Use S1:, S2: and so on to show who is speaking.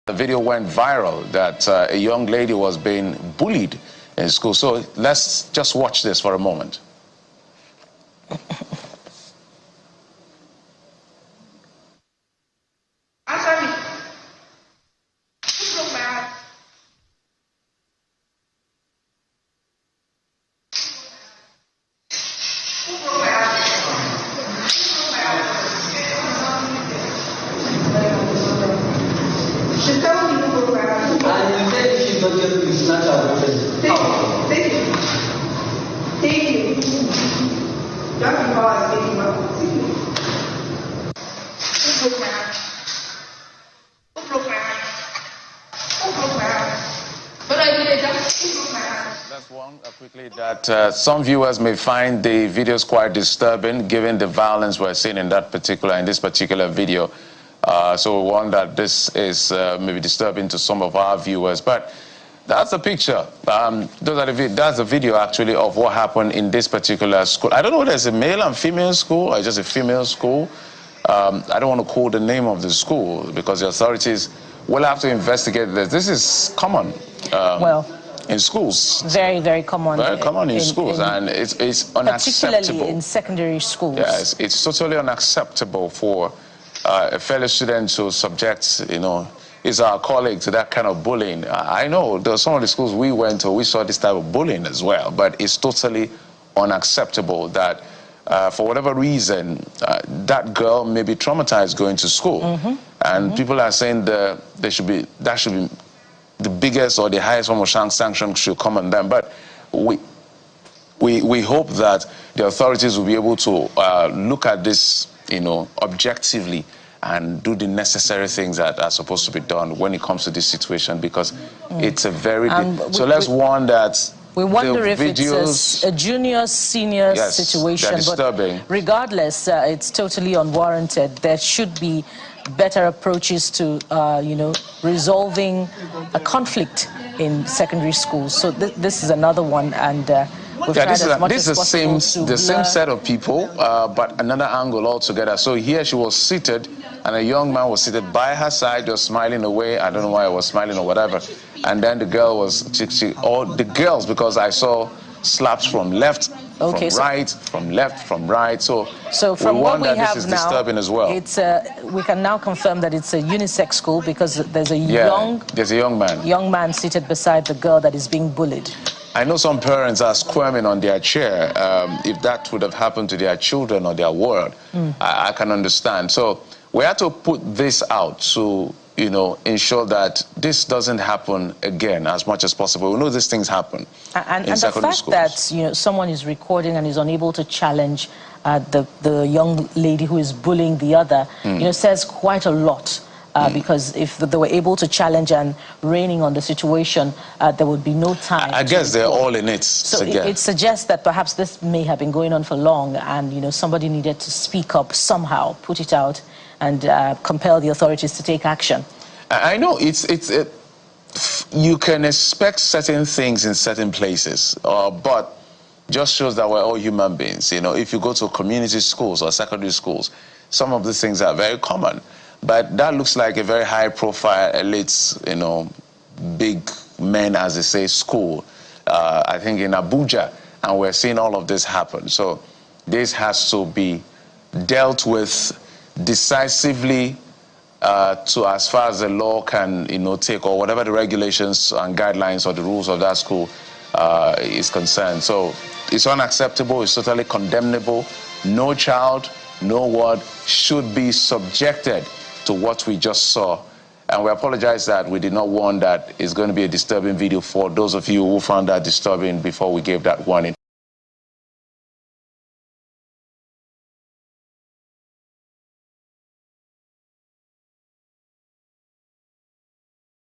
S1: The video went viral that a young lady was being bullied in school. So let's just watch this for a moment.
S2: She's telling me to go around.
S3: And you said she's not going to snatch our weapon.
S2: Thank you. Thank you. That's the power I'm taking out. Who broke my hand? Who broke my hand? Who broke my hand? But I did it. Who broke my hand?
S1: That's one quickly that some viewers may find the videos quite disturbing given the violence we're seeing in this particular video. So we want that this is maybe disturbing to some of our viewers, but that's a picture. That's a video actually of what happened in this particular school. I don't know whether it's a male and female school or just a female school. I don't want to call the name of the school because the authorities will have to investigate this. This is common. In schools.
S4: Very, very common.
S1: Very common in schools, and it's unacceptable.
S4: Particularly in secondary schools.
S1: Yes, it's totally unacceptable for a fellow student to subject, is our colleague to that kind of bullying. I know there are some of the schools we went to, we saw this type of bullying as well, but it's totally unacceptable that for whatever reason, that girl may be traumatized going to school. And people are saying that should be the biggest or the highest form of sanction should come on them. But we hope that the authorities will be able to look at this, objectively and do the necessary things that are supposed to be done when it comes to this situation, because it's a very so let's warn that
S4: we wonder if it's a junior senior situation, but regardless, it's totally unwarranted. There should be better approaches to resolving a conflict in secondary schools. So this is another one, and
S1: this is the same set of people, but another angle altogether. So here she was seated, and a young man was seated by her side, just smiling away. I don't know why I was smiling or whatever. And then the girl was, or the girls, because I saw slaps from left, from right, from left, from right. So
S4: from what we have
S1: this is
S4: now,
S1: disturbing as well.
S4: It's we can now confirm that it's a unisex school because there's a young man seated beside the girl that is being bullied.
S1: I know some parents are squirming on their chair. If that would have happened to their children or their ward, I can understand. So we have to put this out to ensure that this doesn't happen again as much as possible. We know these things happen
S4: and
S1: in secondary
S4: the fact
S1: schools.
S4: That someone is recording and is unable to challenge the young lady who is bullying the other, says quite a lot. Because if they were able to challenge and reining on the situation, there would be no time.
S1: I guess they're all in it.
S4: So it suggests that perhaps this may have been going on for long, and somebody needed to speak up somehow, put it out, and compel the authorities to take action.
S1: I know you can expect certain things in certain places, but just shows that we're all human beings. If you go to community schools or secondary schools, some of these things are very common. But that looks like a very high-profile, elite, big men, as they say, school, I think in Abuja, and we're seeing all of this happen. So this has to be dealt with decisively to as far as the law can, take, or whatever the regulations and guidelines or the rules of that school is concerned. So it's unacceptable, it's totally condemnable. No child, no word should be subjected to what we just saw. And we apologize that we did not warn that it's going to be a disturbing video for those of you who found that disturbing before we gave that warning.